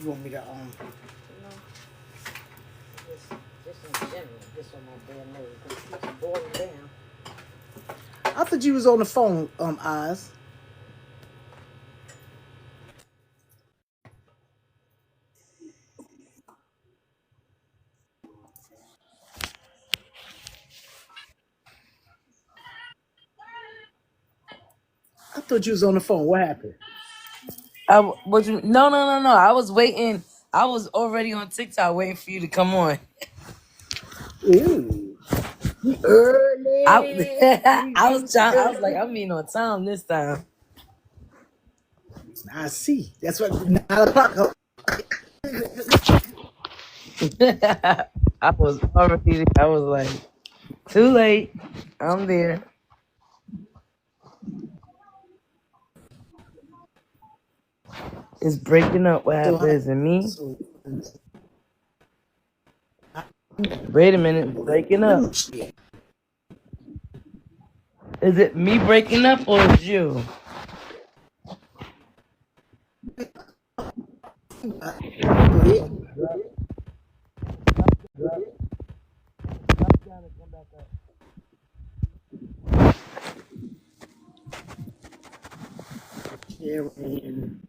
You want me to No, just in general, just on my bare nose, because it keeps boiling down. I thought you was on the phone, Oz. I thought you was on the phone. What happened? What you? No. I was waiting. I was already on TikTok waiting for you to come on. Ooh. I Early. I was trying. I was like, Early. I'm being on time this time. I see. That's what 9 o'clock. I was already. I was like, too late. I'm there. It's breaking up. What So happened? how? Is it me? So Wait a minute. Breaking let up. me see. Is it me breaking up or is you? Go ahead. Sharon.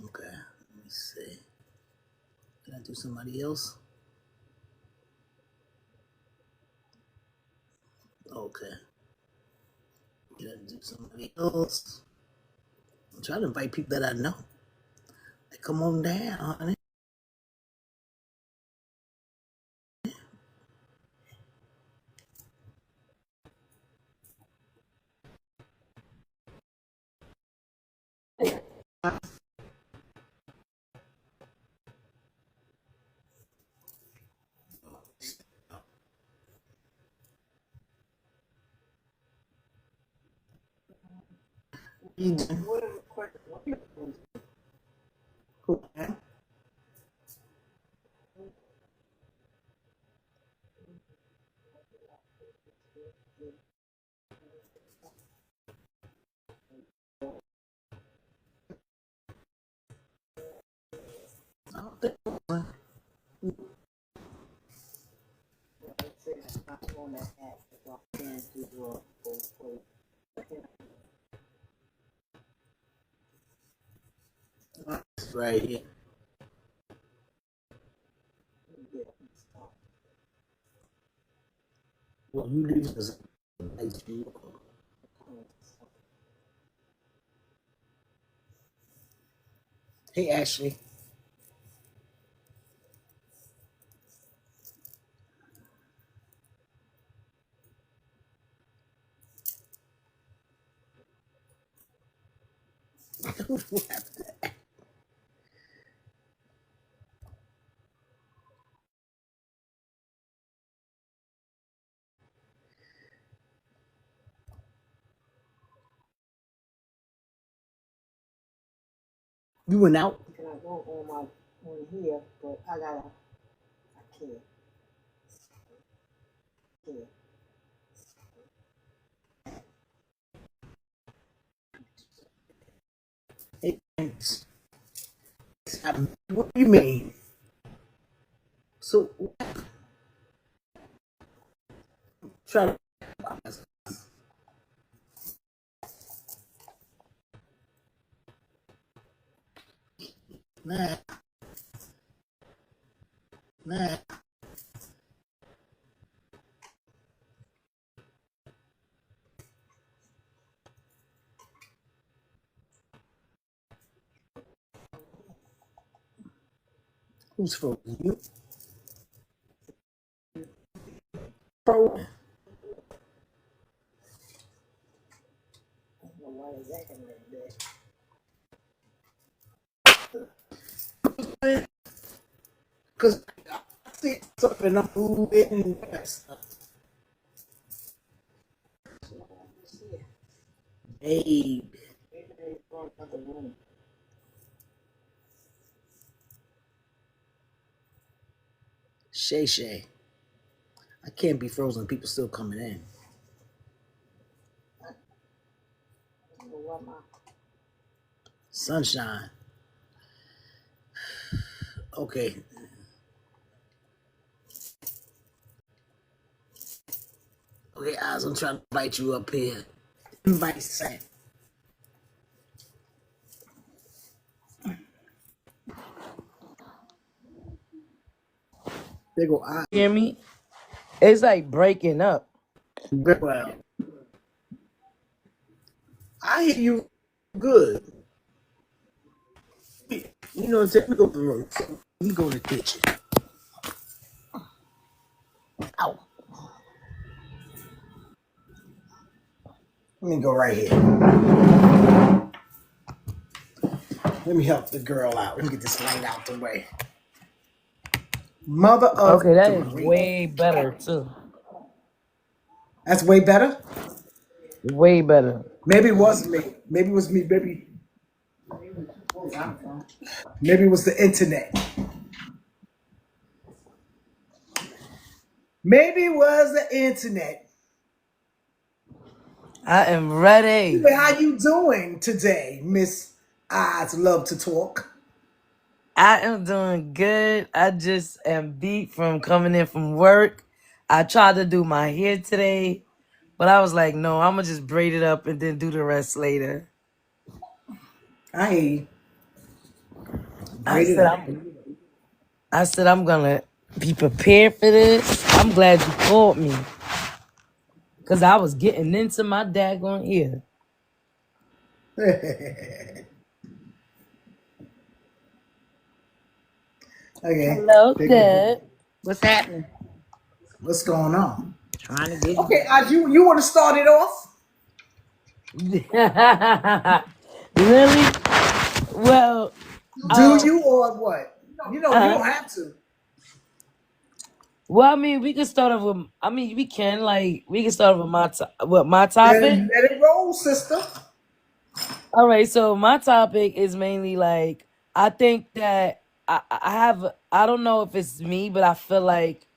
Okay. Let me see. Can I do somebody else? Okay. Can I do somebody else? I'm trying to invite people that I know. Hey, come on down, honey. Cool, man. I don't think right here. Well, you leave us. Hey, Ashley. You went out? Can I go on here? But I can't. Hey, thanks. What do you mean? So, try to. Nah, nah. Who's frozen? You? Frozen. I don't know why it's acting like that. Because I see something and I'm moving. Babe. Maybe they brought another room. Shay Shay. I can't be frozen. People still coming in. I don't know where my Sunshine. Okay. Okay, Oz, I'm trying to invite you up here. Invite Sam. There go Oz. You hear me? It's like breaking up. Very well. I hear you good. You know, let me go to the room. Let me go to the kitchen. Ow. Let me go right here. Let me help the girl out. Let me get this light out the way. Mother of Okay, that is three. way better too. That's way better. Way better. Maybe it was me. Maybe it was me. Maybe it was the internet. Maybe it was the internet. I am ready. Anyway, how you doing today, Miss Oz Love to Talk? I am doing good. I just am beat from coming in from work. I tried to do my hair today, but I was like, no, I'm gonna just braid it up and then do the rest later. I hear you. I Braid it said up. I'm gonna be prepared for this. I'm glad you called me. Cause I was getting into my daggone ear. Okay. Hello, There you go. Dad. what's happening? What's going on? Trying to get Okay, Oz, you want to start it off? Really? Well, Do um, you or what? You know, you uh, don't have to. well, I mean, we can start off with. I mean, we can start off with my topic. Then let it roll, sister. All right, so my topic is mainly like I think that I have I don't know if it's me, but I feel like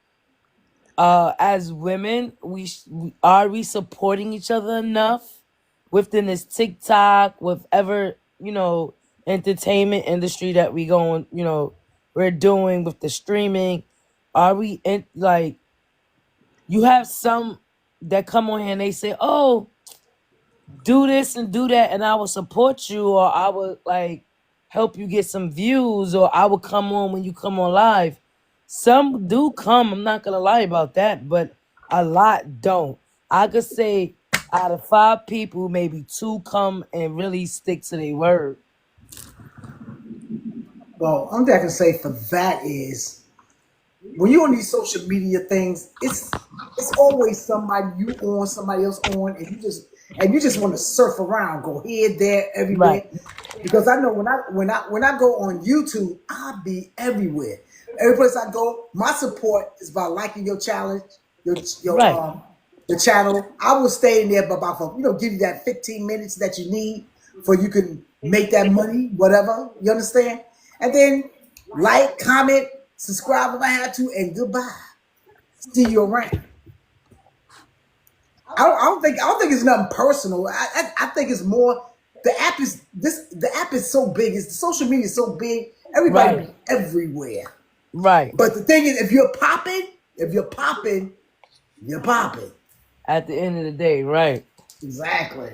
as women are we supporting each other enough within this TikTok, whatever, entertainment industry that we going, we're doing with the streaming. Are we in like you have some that come on here and they say, "Oh, do this and do that," and I will support you, or I would like help you get some views, or I will come on when you come on live. Some do come, I'm not gonna lie about that, but a lot don't. I could say out of 5 people, maybe 2 come and really stick to their word. Well, only thing I can say for that is when you're on these social media things, it's always somebody you on, somebody else on, and you just want to surf around, go here, there, everywhere. Right, Because I know when I go on YouTube, I'll be everywhere. Every place I go, my support is by liking your challenge, your right, the channel. I will stay in there, but about for give you that 15 minutes that you need for you can make that money, whatever. You understand? And then like, comment, subscribe if I have to, and goodbye. See you around. I don't think it's nothing personal. I think it's more the app is so big. It's the social media is so big. Everybody right, be everywhere. right. But the thing is, if you're popping, you're popping. At the end of the day, right, Exactly.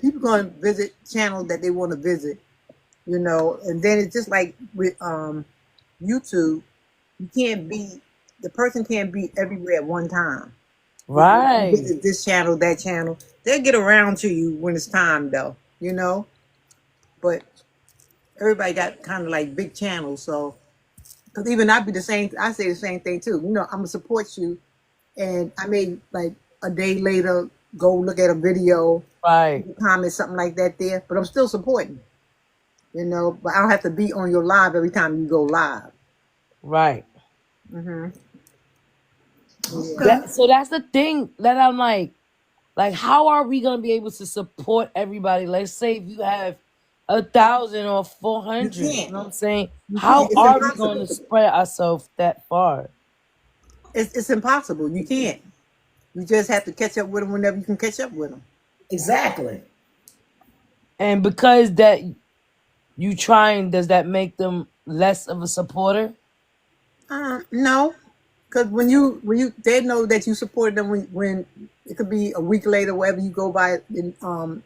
people going to visit channels that they want to visit, and then it's just like with YouTube, you can't be the person can't be everywhere at one time. right, Visit this channel, that channel. They'll get around to you when it's time, though. But everybody got kind of like big channels, so because even I be the same. I say the same thing too. I'm gonna support you, and I may like a day later go look at a video, right, comment something like that there, but I'm still supporting. But I don't have to be on your live every time you go live. right. Yeah. Okay. So that's the thing that I'm like, how are we gonna be able to support everybody? Let's say if you have 1,000 or You 400, you can't. know what I'm saying? You How can't. It's are we going to impossible. spread ourselves that far? It's impossible. You can't. You just have to catch up with them whenever you can catch up with them. Exactly. And because that you trying, does that make them less of a supporter? No, because when you they know that you supported them when it could be a week later, wherever you go by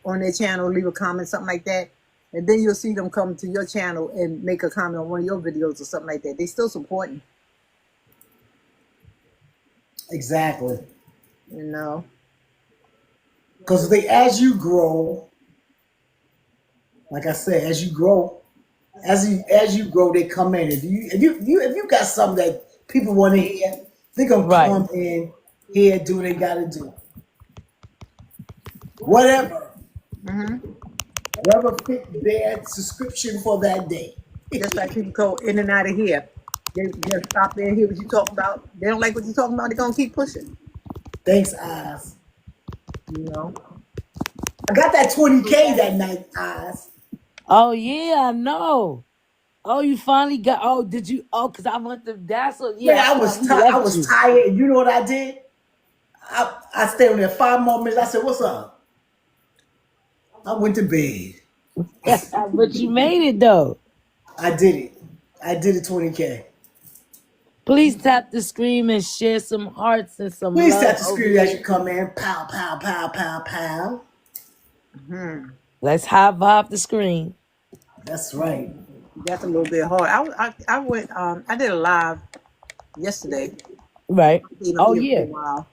on their channel, leave a comment, something like that, and then you'll see them come to your channel and make a comment on one of your videos or something like that. They still supporting, Exactly. you know. Because as you grow, like I said, as you grow, as you grow, they come in. If you got something that people want to hear, they gonna Right. come in here, do what they gotta do. Whatever, hmm whatever fit their subscription for that day. Just like people go in and out of here. They'll stop there and hear what you talking about. They don't like what you're talking about. They're gonna keep pushing, Thanks, Oz. you know. I got that 20K that night, Oz. Oh yeah, I know. Oh, you finally got. Oh, did you? Oh, cause I went to. That's what. Man, Yeah, I saw he I left was you. tired, and you know what I did? I stayed on there 5 more minutes. I said, "What's up?" I went to bed. But you made it though. I did it. I did it 20K. Please tap the screen and share some hearts and some Please love tap the over screen as there. you come in. Pow, pow, pow, pow, pow. Hmm Let's high vibe the screen. That's right. That's a little bit hard. I went I did a live yesterday. Right. Stayed on Oh here for a yeah. while.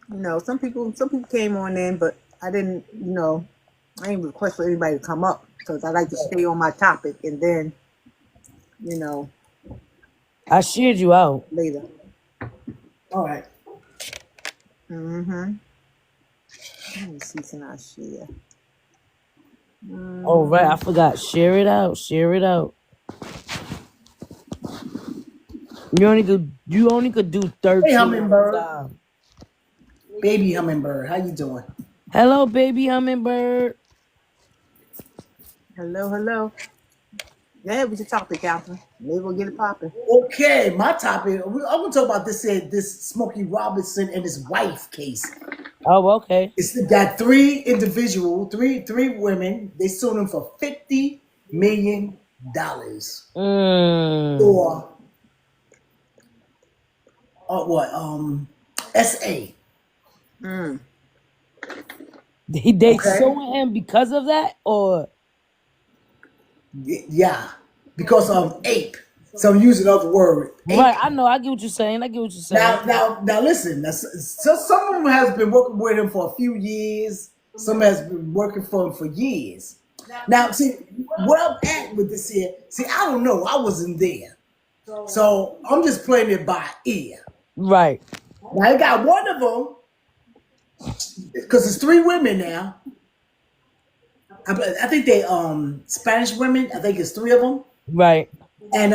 You know, some people came on in, but I didn't. I didn't request for anybody to come up because I like to stay on my topic and then you know I shared you out. later. All right. Mm-hmm. Let me see, can I share? Oh right, I Mm, forgot. Share it out. Share it out. You only could do Hey, 13 at a Hummingbird. time. Baby Hummingbird. How you doing? Hello, baby hummingbird. hello, hello. Yeah, we should talk to Catherine. Maybe we'll get it popping. Okay, my topic. I'm going to talk about this Smokey Robinson and his wife case. Oh, okay. It's got three women. They sued him for $50 million Mm. for what? SA. Mm. They Okay. suing him because of that, or Yeah, because of ape. So I'm using another word, right? ape. I know. I get what you're saying. I get what you're saying. Now, listen. So some of them has been working with him for a few years. Some has been working for him for years. Now, see where I'm at with this here. See, I don't know. I wasn't there, so I'm just playing it by ear. Right. Now, I got one of them because it's three women now. I think they Spanish women. I think it's three of them, Right. and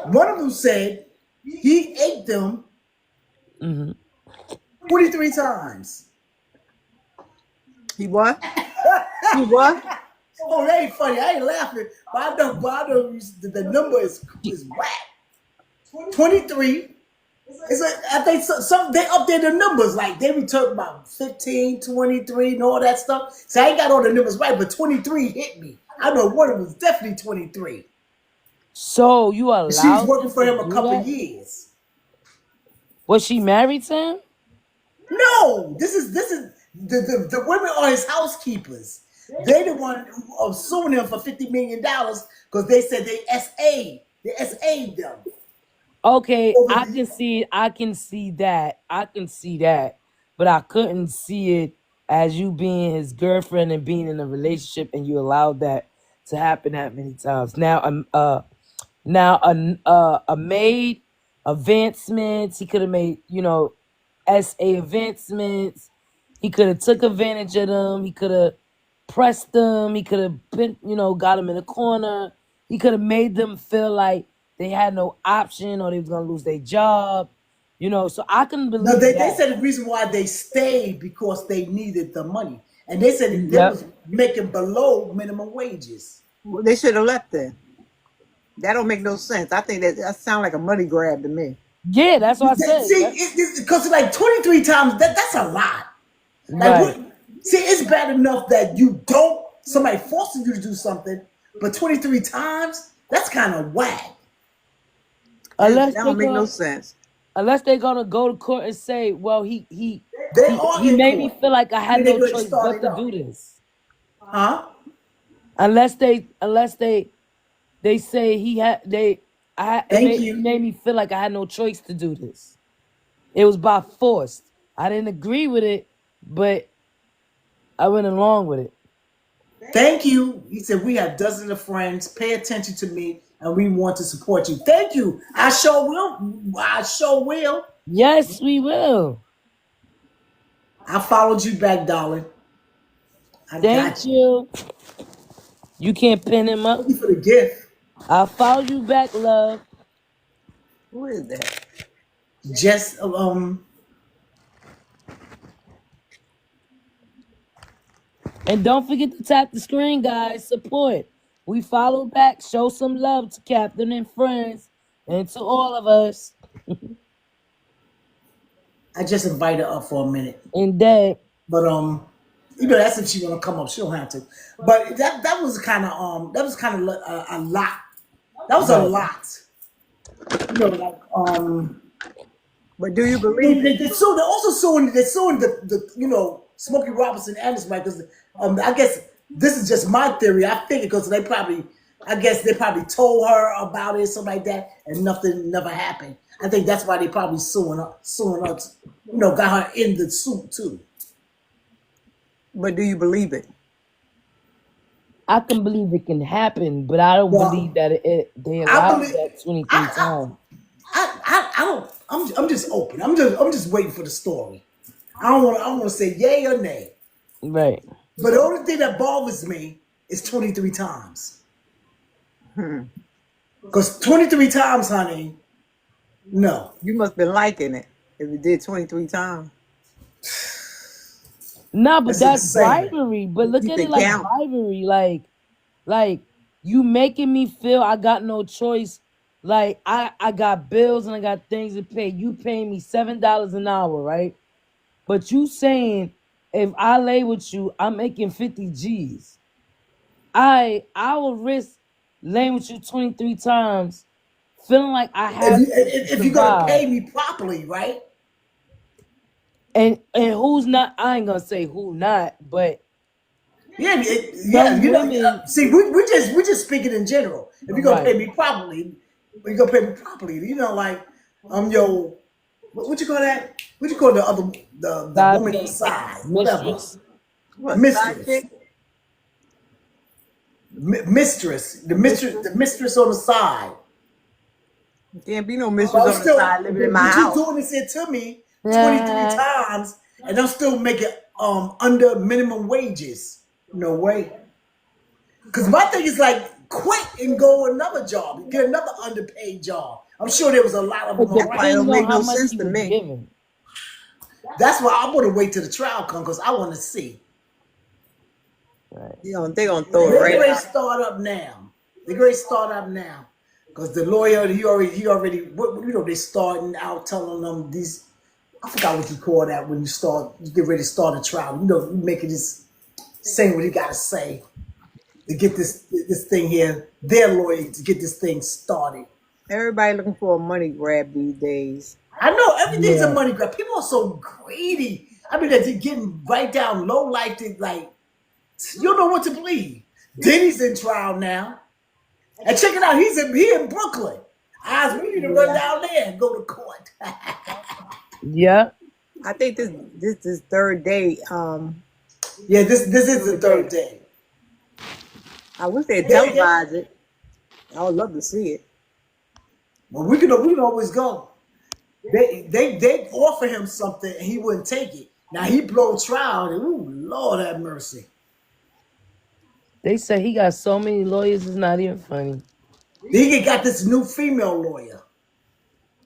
one of them said he ate them Hmm. 23 times. He what? He what? Oh, that ain't funny. I ain't laughing. But I know the number is whack. 23. It's like, I think some they update the numbers. Like they be talking about 15, 23, and all that stuff. So I ain't got all the numbers right, but 23 hit me. I know one of them was definitely 23. So you And she's allowed working them for to him a do couple that? years. Was she married to him? No, this is the women are his housekeepers. They the one who are suing him for $50 million because they said they SA'd them Okay, over I the can see. I can see that. I can see that. But I couldn't see it as you being his girlfriend and being in a relationship, and you allowed that to happen that many times. Now a maid advancements. He could have made SA advancements. He could have took advantage of them. He could have pressed them. He could have been got them in a corner. He could have made them feel like they had no option or they was gonna lose their job. So I can no, believe they that. said the reason why they stayed because they needed the money. And they said that they Yep. was making below minimum wages. Well, they should have left then. That don't make no sense. I think that sounds like a money grab to me. Yeah, that's what I said. See, because like 23 times, that's a lot. Like Right. what? See, it's bad enough that you don't somebody forcing you to do something, but 23 times that's kind of whack. That Unless they don't make no go, sense. unless they're gonna go to court and say, well, They are he in made me court. feel like I I had mean, they no going to choice start but it to do up, this. huh? Unless they say he had they Thank he you, made me feel like I had no choice to do this. It was by force. I didn't agree with it, but I went along with it. thank you. He said we have dozens of friends. Pay attention to me, and we want to support you. Thank you. I sure will. I sure will. Yes, we will. I followed you back, darling. I Thank got you. you. You can't pin him up. Thank you for the gift. I'll follow you back, love. Who is that? Just And don't forget to tap the screen, guys. Support. We follow back. Show some love to Captain and friends and to all of us. I just invited her up for a minute. And that, But that's if she want to come up. She don't have to. But that was kind of a lot. That was a right. lot. Like But do you they, believe it? they, they sue, they're also suing the Smokey Robinson and his wife because I guess this is just my theory. I figured because they probably told her about it, something like that, and nothing never happened. I think that's why they probably suing her. Got her in the suit too. But do you believe it? I can believe it can happen, but I don't believe Well, that they I allowed believe that 23 I times. I don't. I'm just open. I'm just waiting for the story. I don't want to say yay or nay. Right. But the only thing that bothers me is 23 times. Because 23 times, honey, no. You must have been liking it if you did 23 times. Nah, but That's that's insane. bribery. But look Keep at it it like count. bribery. Like you making me feel I got no choice. Like I got bills and I got things to pay. You paying me $7 an hour, right? But you saying if I lay with you, I'm making 50 G's. I will risk laying with you 23 times, feeling like I If, have you, to if you're going to survive. pay me properly, right? And who's not, I ain't gonna say who not, but Yeah, some women, see, we're just speaking in general. If you're gonna right, pay me properly, like yo, what you call that? What you call the other the side woman on the piece, side, whatever, mistress. What, side mistress, chick? mistress, Mistress? the mistress on the side. Can't be no But mistress I'm on the still, side living in my but you house. doing this here to me 23 Uh, times, and I'm still making under minimum wages. No way. Because my thing is like quit and go another job, get another underpaid job. I'm sure there was a lot of them it That probably around. depends don't on make how no much sense he to was me. given. That's why I want to wait till the trial comes because I want to see. Right. They gonna throw it They're right going to out. start up now. They're going to start up now because the lawyer they're starting out telling them these. I forgot what you call that when you get ready to start a trial. You making this saying what he got to say to get this thing here. Their lawyer to get this thing started. Everybody looking for a money grab these days. I know everything's a Yeah. money grab. People are so greedy. I mean, they're getting right down low like this. Like you don't know what to believe. Denny's in trial now, and check it out. He in Brooklyn. We need to run Yeah. down there and go to court. Yeah. I think this third day. Yeah, this is the Third third day. day. I wish they They, they, televised it. I would love to see it. well, we can always go. They offer him something and he wouldn't take it. Now he blow trial. And, ooh, Lord have mercy. They say he got so many lawyers, it's not even funny. He got this new female lawyer,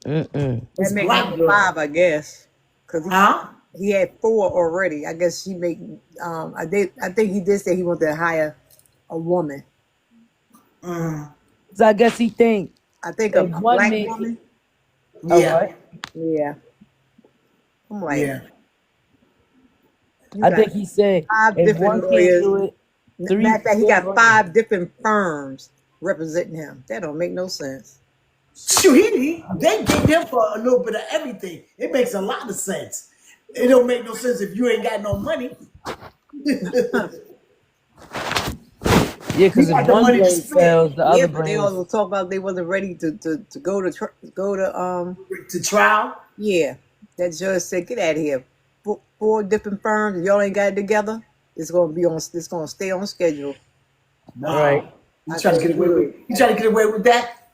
Mm-mm. That this make number black girl. 5, I guess, because Huh? he had 4 already. I guess she make. I think he did say he wanted to hire a woman. Mm, So I guess he think I think if a one black man, woman. a yeah, what? Yeah. I'm like, yeah. I think he said five if different one can't lawyers. do it, three, Matter of fact, he four got women. 5 different firms representing him. That don't make no sense. Shoot, they get him for a little bit of everything. It makes a lot of sense. It don't make no sense if you ain't got no money. Yeah, You because if got the one money to brand spend sells, the Yeah, other but they brands. also talk about they wasn't ready to go to to trial. yeah. That judge said, get out of here. 4 different firms, and y'all ain't got it together. It's gonna stay on schedule. Right. Wow. You I trying to said, get away with good. you trying to get away with that?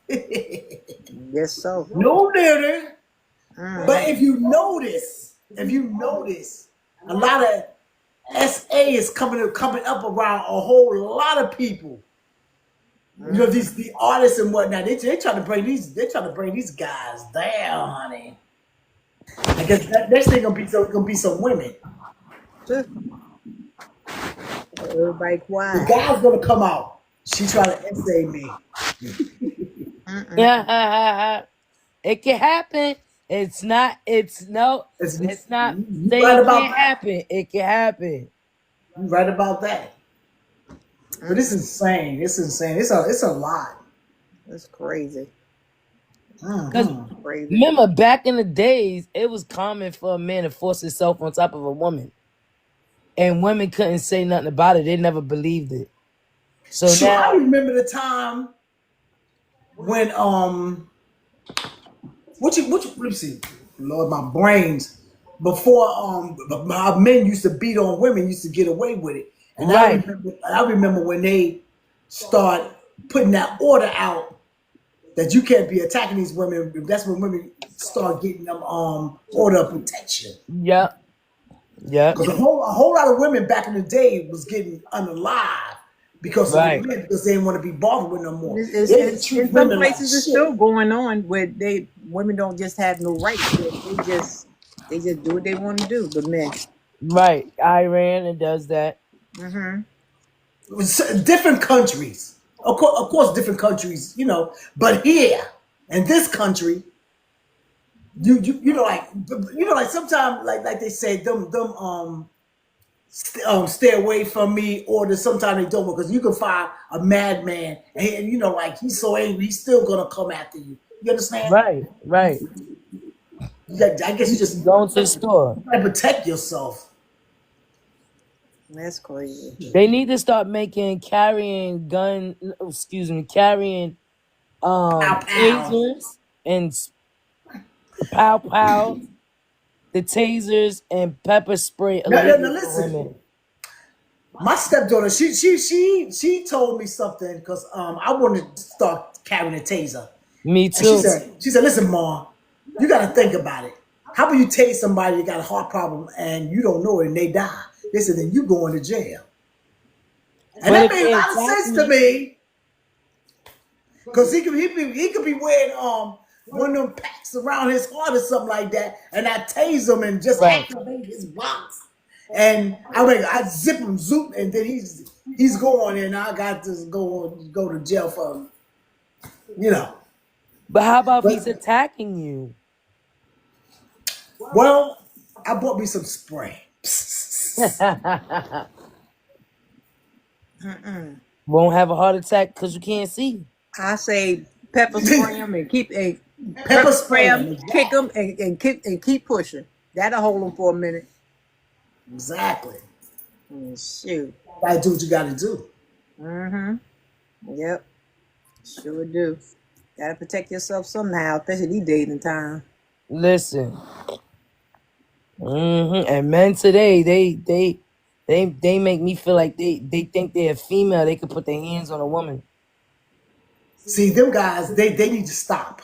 Yes, so. No, there. But Mm-hmm. if you notice, a lot of SA is coming up around a whole lot of people. You know, the artists and whatnot. They trying to bring these guys down, honey. I guess next thing gonna be some women. Everybody The quiet. guy's gonna come out. She trying to essay me. Mm-mm. It can happen. It's not. It's no. It's, Let's not you say right it about can't that. happen. It can happen. You right about that. But it's insane. It's insane. It's a lot. That's crazy. Because Mhm. Crazy. remember, back in the days, it was common for a man to force himself on top of a woman, and women couldn't say nothing about it. They never believed it. So Sure, I now, remember the time when let me see, Lord, my brains before how men used to beat on women used to get away with it, and right, I remember when they start putting that order out that you can't be attacking these women. That's when women start getting them order of protection. yep, yep, Because a whole lot of women back in the day was getting unalive because of the right, men, because they didn't want to be bothered with no more. It's, They didn't it's, treat in some women like places, it's still shit. going on where women don't just have no rights. They just do what they want to do. The men. right. Iran, it does that. Mm-hmm. Different countries, of course, different countries, you know. But here in this country, you know like sometimes like they say them stay away from me, or that sometimes they don't, because you can find a madman and you know like he's so angry he's still gonna come after you. You understand? Right, right. I guess you just Going to the store. gotta protect yourself. That's crazy. They need to start making carrying gun. Excuse me, carrying Pow pow. tasers and pow pow, the tasers and pepper spray Now illegal for listen. women. My stepdaughter, she told me something because I wanted to start carrying a taser, Me and she too. said, "Listen, Mom, you got to think about it. How about you tase somebody that got a heart problem and you don't know it and they die? They said then you going to jail." And But that if made a they lot of attack sense to me, me because he could be wearing one of them packs around his heart or something like that, and I tase him and just right? activate his box. And I zip him, zoop, and then he's going, and I got to go to jail for him, you know. But how about if he's But attacking you? well, I bought me some spray. Mm-mm. Won't have a heart attack because you can't see. I say pepper spray them and Pepper pepper spray spray them, him, kick them, exactly, and keep pushing. That'll hold them for a minute. exactly. Shoot. Gotta do what you gotta do. Mm-hmm. Yep. Sure do. Gotta protect yourself somehow, especially these days and time. Listen, and men today, they make me feel like they think they're female. They can put their hands on a woman. See, them guys, they need to stop.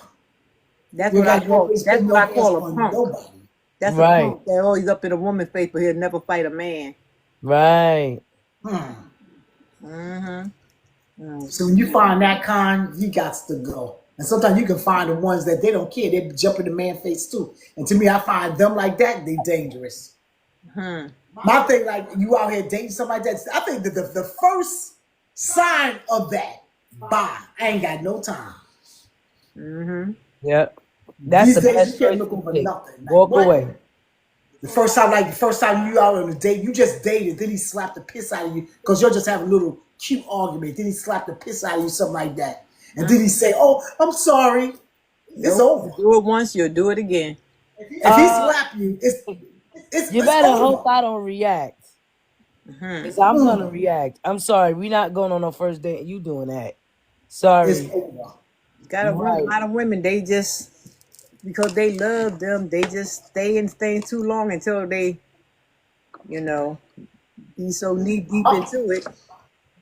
That's You what I got call. always put That's what no I hands call a on punk. nobody. That's a Right, punk that always up in a woman's face, but he'll never fight a man. right. Hmm. Mm-hmm. So when you find that kind, you got to go. And sometimes you can find the ones that they don't care. They jump in the man face too. And to me, I find them like that, they dangerous. Hmm. My thing, like you out here dating somebody like that, I think that the first sign of that, bye, I ain't got no time. Mm-hmm. Yep. That's These the days you best can't choice look to over take. nothing. Like Walk what? away. the first time you out on a date, you just dated, then he slapped the piss out of you because you're just having a little cute argument. Then he slapped the piss out of you, something like that. And then he say, "Oh, I'm sorry." It's Nope. over. You do it once, you'll do it again. If he Uh, slap you, you it's better hope over. I don't react. Hmm. Cause I'm gonna Mm, react. I'm sorry, we not going on no first date. You doing that? it's Sorry. over. Got a Right. lot of women, they just, because they love them, they just stay too long until they, you know, be so knee deep Oh, into it.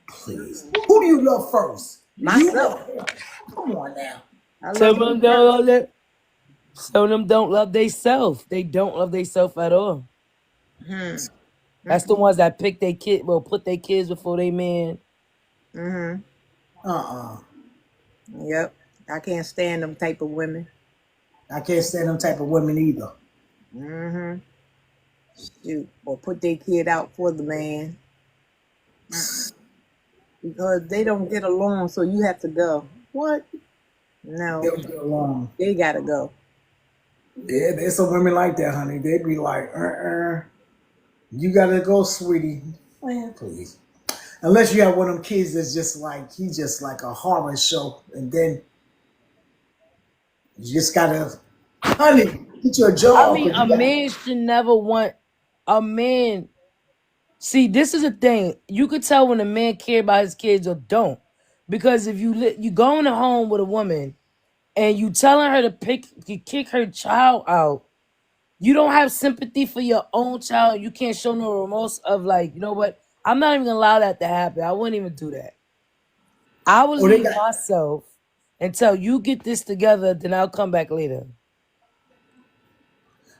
please. Who do you love first? You Myself. or him? Come on now. I Some love of me them don't first. love that. Some of them don't love they self. They don't love they self at all. Hmm. That's the ones that pick their kid, well, put their kids before they man. Mm-hmm. Uh-uh. Yep. I can't stand them type of women. I can't stand them type of women either. Mm-hmm. Shoot. Or put their kid out for the man. Because they don't get along, so you have to go. What? They No. don't get along. They gotta go. Yeah, there's some women like that, honey. They be like, you gotta go, sweetie. Man, please. Unless you have one of them kids that's just like he's just like a horror show, and then you just gotta, honey, get your I job mean, because a you got. man should never want a man. See, this is a thing. You could tell when a man care about his kids or don't, because if you go in a home with a woman and you telling her to kick her child out, you don't have sympathy for your own child. You can't show no remorse of like, you know what? I'm not even gonna allow that to happen. I wouldn't even do that. I would Or they leave got. myself until you get this together. Then I'll come back later.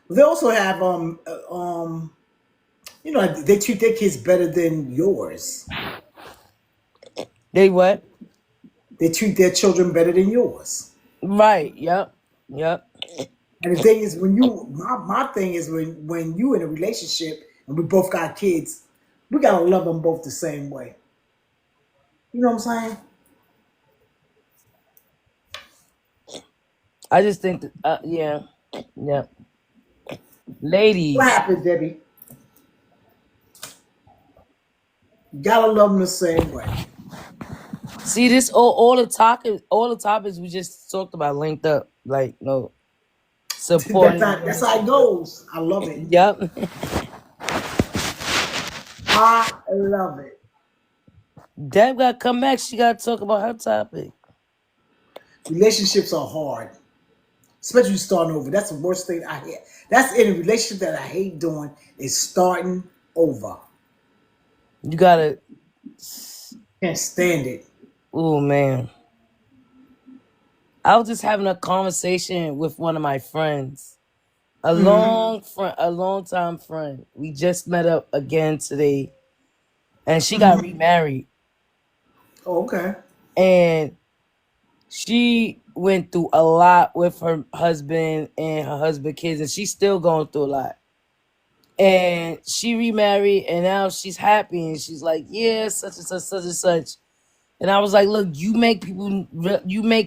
They also have they treat their kids better than yours. They what? They treat their children better than yours. Right. Yep. Yep. And the thing is, my thing is when you in a relationship and we both got kids, we gotta love them both the same way. You know what I'm saying? I just think that, yeah, yeah. What Ladies, happened, Debbie? You gotta love them the same way. see this all the topics we just talked about linked up. Like no supporting. That's how it goes. I love it. Yep. I love it. Deb got to come back. She got to talk about her topic. Relationships are hard, especially starting over. That's the worst thing I hate. That's in a relationship that I hate doing is starting over. You gotta. Can't stand it. Oh man, I was just having a conversation with one of my friends, a long time friend. We just met up again today, and she got remarried, Oh, okay. and she went through a lot with her husband and her husband kids, and she's still going through a lot. And she remarried, and now she's happy, and she's like, yeah, such and such, such and such. And I was like, look, you make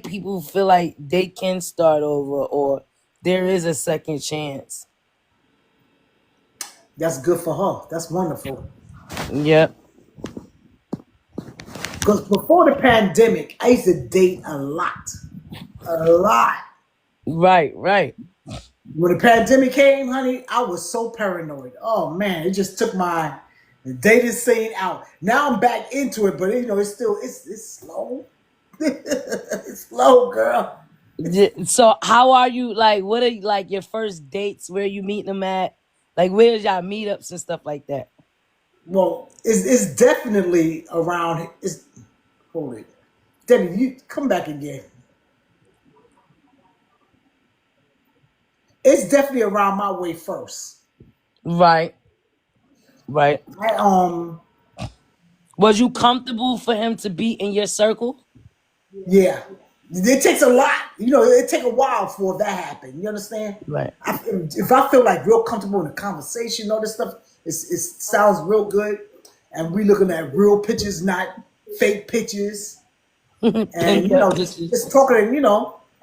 people feel like they can start over, or there is a second chance. That's good for her. That's wonderful. Yep. Because before the pandemic, I used to date a lot. A lot. Right, right. When the pandemic came, honey, I was so paranoid. Oh man, it just took my dating scene out. Now I'm back into it, but it's still it's slow. It's slow, girl. So how are you, like, what are like your first dates, where you meeting them at? Like, where's y'all meetups and stuff like that? Well, it's definitely around. It's hold it, Debbie. You come back again. It's definitely around my way first. Right, right. I Was you comfortable for him to be in your circle? Yeah, it takes a lot. It take a while for that happen. You understand? Right. If I feel like real comfortable in the conversation, all this stuff, it sounds real good, and we looking at real pictures, not fake pictures, and Pimped up pictures. just talking,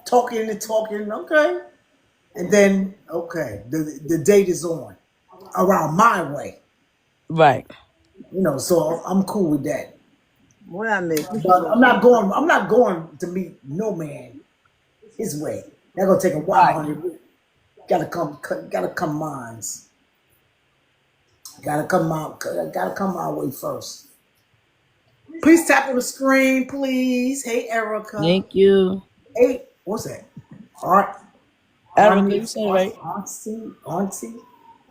talking and talking. Okay, and then okay, the date is on. around my way. Right. So I'm cool with that. What I miss? What you But go? I'm not going to meet no man his way. That's gonna take a while, Right. honey. Gotta come mines. Gotta come my way first. Please tap on the screen, please. Hey, Erica. Thank you. Hey, what's that? Art, Erica, Army, you said it right. Auntie,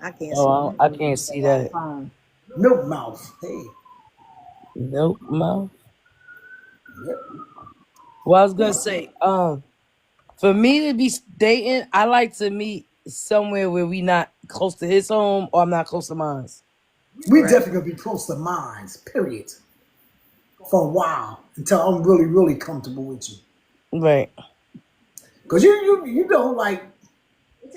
I can't see Oh, I nothing can't with that see that. phone. Milk Mouth. Hey, Nope, mouth. yep. Well, I was gonna say, for me to be dating, I like to meet somewhere where we not close to his home or I'm not close to mine. We Right. definitely gonna be close to mines, period, for a while until I'm really, really comfortable with you. Right. Cause you know, like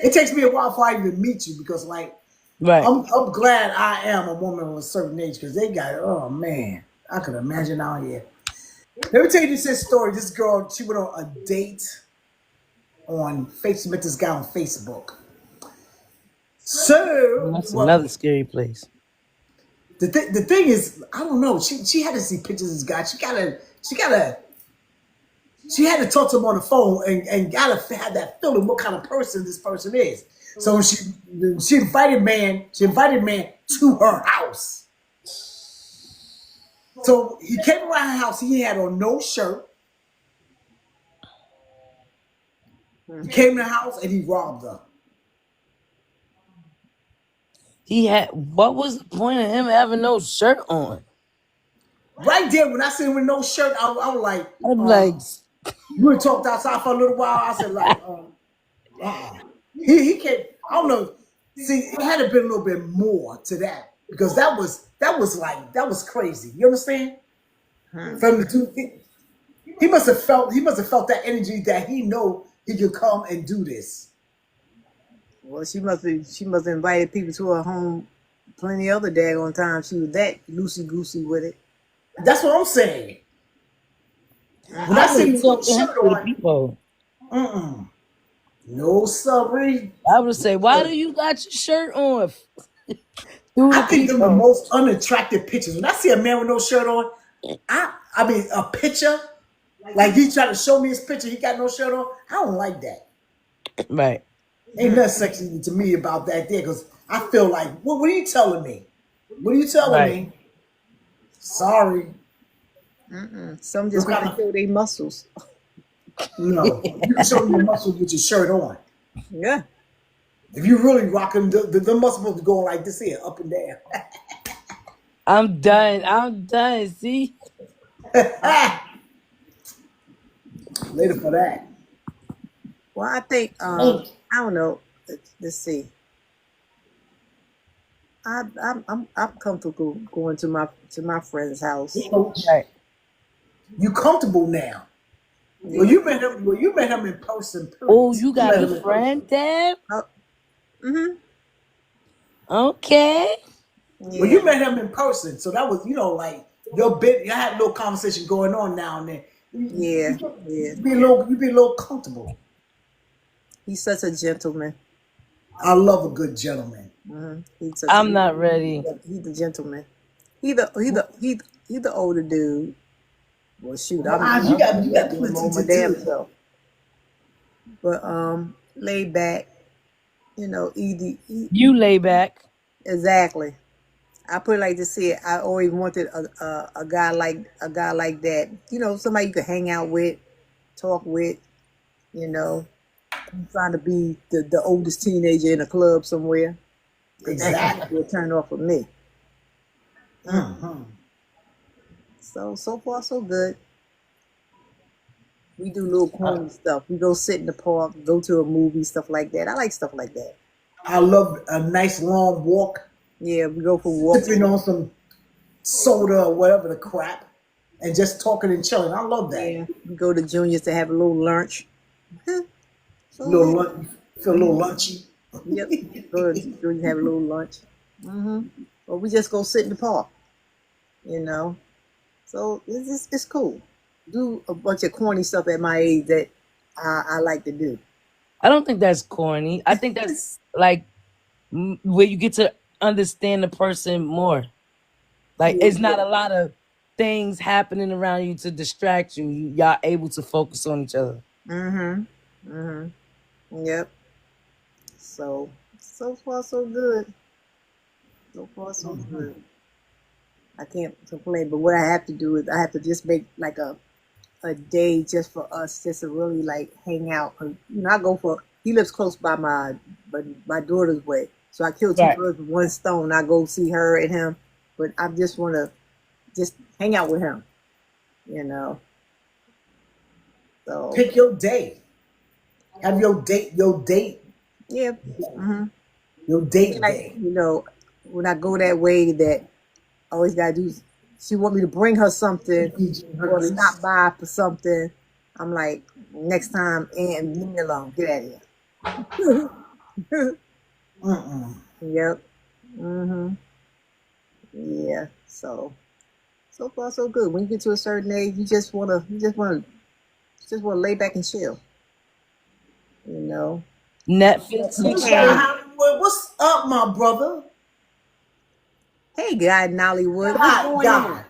it takes me a while before I even meet you because like Right. I'm glad I am a woman of a certain age because they got oh man, I could imagine out here. Let me tell you this story. This girl, she went on a date on Facebook, met this guy on Facebook. So, That's well, another scary place. the thing is, I don't know. She had to see pictures of this guy. She had to talk to him on the phone and gotta have that feeling what kind of person this person is. So she invited man to her house. So he came around her house. He had on no shirt. He came to the house and he robbed her. He had what was the point of him having no shirt on? Right there, when I seen him with no shirt, I was like, I'm like, we were talked outside for a little while. I said, like, he can't. I don't know. See, it had to be a little bit more to that because that was crazy. You understand? From the two, he must have felt that energy that he know he could come and do this. Well, she must have invited people to her home plenty other daggone times. She was that loosey goosey with it. That's what I'm saying. When I I would see have him with talked the to him shirt through the on, people. no sorry. I would say, why do you got your shirt on? Through I the think them the people. most unattractive pictures. When I see a man with no shirt on, I mean a picture, like he trying to show me his picture, he got no shirt on. I don't like that. Right. Ain't nothing sexy to me about that there because I feel like, what are you telling me? What are you telling Right. me? Sorry. Some just What want kind to of show their muscles. no? You can show me your muscles with your shirt on. Yeah. If you really rocking the muscles going like this here, up and down. I'm done. I'm done. See? Later for that. Well, I think I don't know. Let's see. I'm comfortable going to my friend's house. Right. You comfortable now? Yeah. Well, you met him in person. Oh, Period. you You got met a him in friend, person. Deb? Oh, mm-hmm. Okay. Well, Yeah. you met him in person, so that was like your bit. You had a little conversation going on now and then. Yeah. Yeah. You be a little comfortable. He's such a gentleman. I love a good gentleman. He's such I'm not ready. he's a gentleman. He the older dude. Well, shoot, Well, I'm you got I'm plenty on my to damn do. self. But laid back, You lay back. exactly. I put it like this here. I always wanted a guy like that. Somebody you could hang out with, talk with. I'm trying to be the oldest teenager in a club somewhere. Exactly. Will turn off of me. hmm So far so good. We do little corny stuff. We go sit in the park, go to a movie, stuff like that. I like stuff like that. I love a nice long walk, Yeah, we go for walks. sipping on some soda or whatever the crap, and just talking and chilling. I love that. Yeah, we go to Junior's to have a little lunch. So Little yeah, lunch, feel a little lunchy. yep. Go to Junior's have a little lunch. Or we just go sit in the park. So it's cool. Do a bunch of corny stuff at my age that I like to do. I don't think that's corny. I think that's like where you get to understand the person more. Like Yeah. it's not a lot of things happening around you to distract you. Y'all able to focus on each other. Mm-hmm. Mm-hmm. Yep. So far so good. So far so good. I can't complain. But what I have to do is I have to just make like a day just for us, just to really like hang out. 'Cause, I go for. He lives close by my daughter's way, so I kill two Right. birds with one stone. I go see her and him, but I just want to just hang out with him, you know. So Pick your day. Have your date yeah, hmm your date like day. when I go that way, that I always gotta do. She want me to bring her something or stop by for something. I'm like, next time, and leave me alone. Get out of here. Yep. hmm Yeah. So far so good. When you get to a certain age, you just wanna lay back and chill. You know. Netflix and You What's can't. chill. Hollywood? What's up, my brother? Hey, guy in Hollywood, what's God, going on?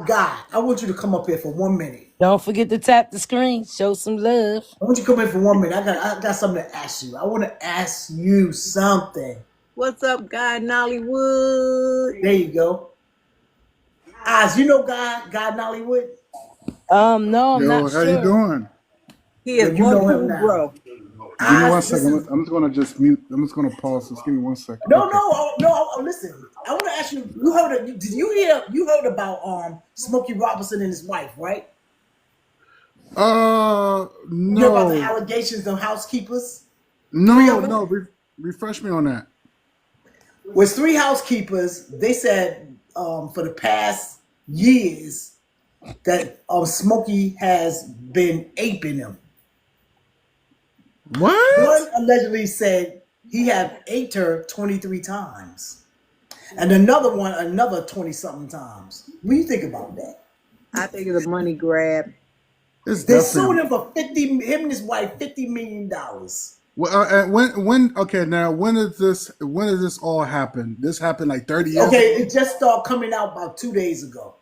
God, I want you to come up here for 1 minute. Don't forget to tap the screen. Show some love. I want you to come in for 1 minute. I got something to ask you. I want to ask you something. What's up, guy in Hollywood? There you go. Oz, you know God Nollywood? No, I'm Yo, not how you sure. doing? He Yeah, is you one know him cool now. bro. Give me one Oz, second. listen. I'm just gonna just mute. I'm just gonna pause. Just give me 1 second. No, Okay. listen. I want to ask you. You heard it? Did you hear? You heard about Smokey Robinson and his wife, right? You hear about the No, allegations of housekeepers? 3 no, of them. no. Refresh me on that. Was 3 housekeepers. They said for the past years that Smokey has been aping them. What? One allegedly said he had aped her 23 times, and another 20 something times. What do you think about that? I think it's a money grab. It's They sued definitely. him for him and his wife $50 million. Well, and when? Okay, now when did this? When did this all happen? This happened like 30 years Okay, ago. it just started coming out about 2 days ago.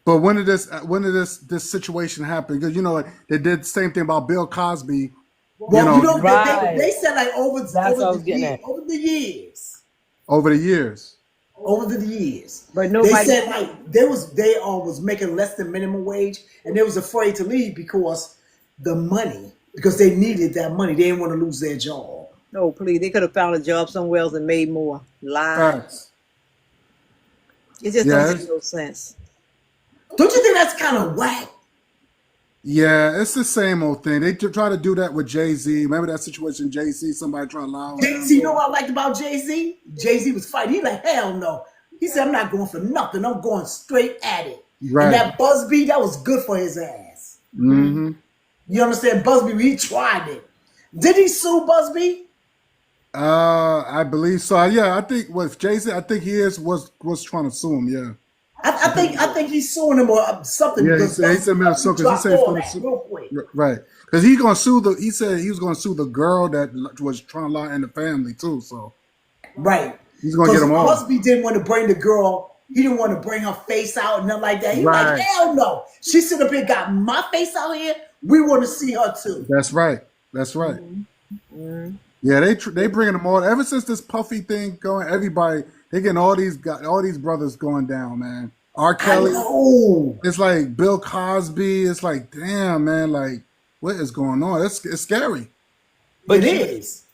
But when did this? When did this situation happen? Because like they did the same thing about Bill Cosby. Well, Right. they said like That's what I was getting at. over the years. Over the years. Over the years. But They nobody. said like they was making less than minimum wage, and they was afraid to leave because they needed that money. They didn't want to lose their job. No, please. They could have found a job somewhere else and made more. Lie. Facts. It just don't Yes. make no sense. Don't you think that's kind of whack? Yeah, it's the same old thing. They try to do that with Jay-Z. Remember that situation, Jay-Z, somebody trying to lie on Jay-Z, him? you know what I liked about Jay-Z? Jay-Z was fighting. He like, hell no. He said, I'm not going for nothing. I'm going straight at it. Right. And that Busby, that was good for his ass. Mm-hmm. You understand? Busby, he tried it. Did he sue Busby? I believe so. Yeah, I think with Jay-Z, I think he was trying to sue him. Yeah. I think he's suing him or something. Yeah, he because said Busby because he dropped said he's all going to that sue. real quick. Right. Because he gonna sue he said he was gonna sue the girl that was trying to lie in the family too. So Right. he's gonna get them all. Busby didn't want to bring the girl. He didn't want to bring her face out and nothing like that. He was Right. like, hell no. She sit up here, got my face out here. We want to see her too. That's right. That's right. Yeah, they bringing them all. Ever since this Puffy thing going, everybody they getting all these brothers going down, man. R. I Kelly. know. It's like Bill Cosby. It's like, damn, man, like what is going on? It's scary. But it is.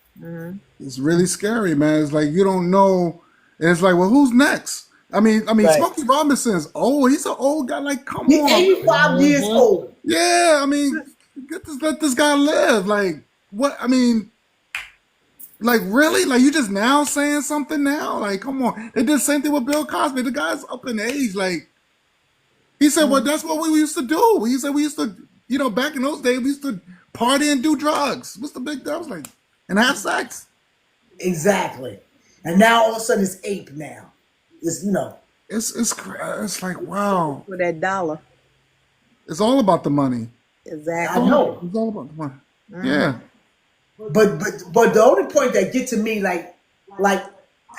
It's really scary, man. It's like you don't know. And it's like, well, who's next? I mean, Right. Smokey Robinson's old. He's an old guy. Like, come He's on. 85 years old. Yeah, I mean, let this guy live. Like, what? I mean, like, really? Like, you just now saying something now? Like, come on. They did the same thing with Bill Cosby. The guy's up in age. Like, he said, well, that's what we used to do. He said we used to, back in those days, we used to party and do drugs. What's the big deal? I was like, and have sex. Exactly. And now all of a sudden it's ape now. It's It's like, wow. For that dollar. It's all about the money. I Exactly. know. It's all about the money. Yeah. But the only point that get to me like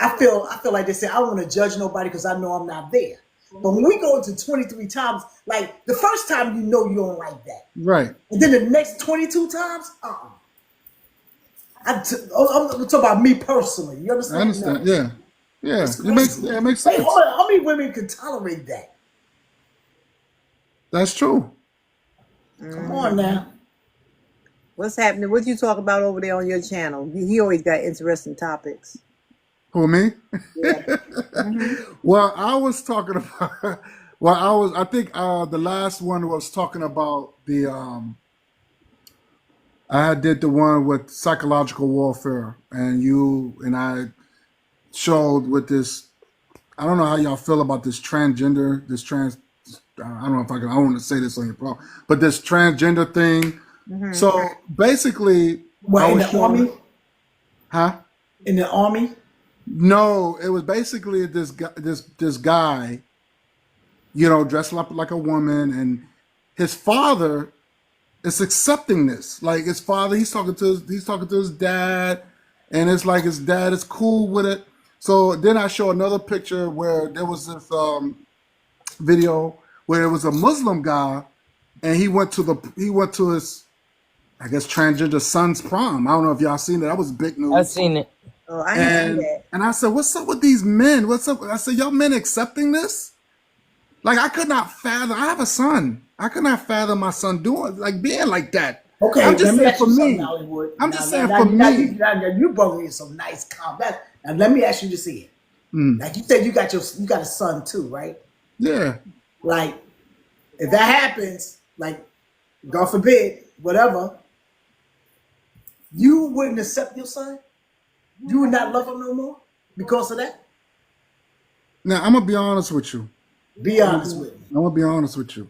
I feel like they say I don't want to judge nobody because I know I'm not there. But when we go into 23 times, like the first time you know you don't like that, Right. and then the next 22 times, I'm talking about me personally. You I understand? understand. No, Yeah. Yeah. it's It crazy. makes Like, sense. how many women can tolerate that? That's true. Come on now. What's happening? What you talk about over there on your channel? He always got interesting topics. Who, me? Yeah. Hmm. Well, I was talking about. Well, I think the last one was talking about the. I did the one with psychological warfare, and you and I showed with this. I don't know how y'all feel about this transgender, this trans. I don't know if I can. I don't want to say this on your problem, but this transgender thing. Hmm. So basically, I What, in was the army? showing, huh? In the army? No, it was basically this guy, you know, dressed up like a woman, and his father is accepting this. Like his father, he's talking to his dad, and it's like his dad is cool with it. So then I show another picture where there was this video where it was a Muslim guy, and he went to his, I guess, transgender son's prom. I don't know if y'all seen it. That was big I news. seen it. Oh, I didn't see And that. and I said, what's up with these men? What's up? I said, y'all men accepting this? Like I could not fathom. I have a son. I could not fathom my son doing like being like that. Okay, I'm just let me saying ask for you something, me. Hollywood. I'm Now, just now, saying now, for now, you, me. now you brought me some nice comments. Now let me ask you this here. Mm, Like you said, you got a son too, right? yeah. Like if that happens, like God forbid, whatever, you wouldn't accept your son. You would not love him no more because of that. Now I'm gonna be honest with you. Be honest with me. I'm gonna be honest with you.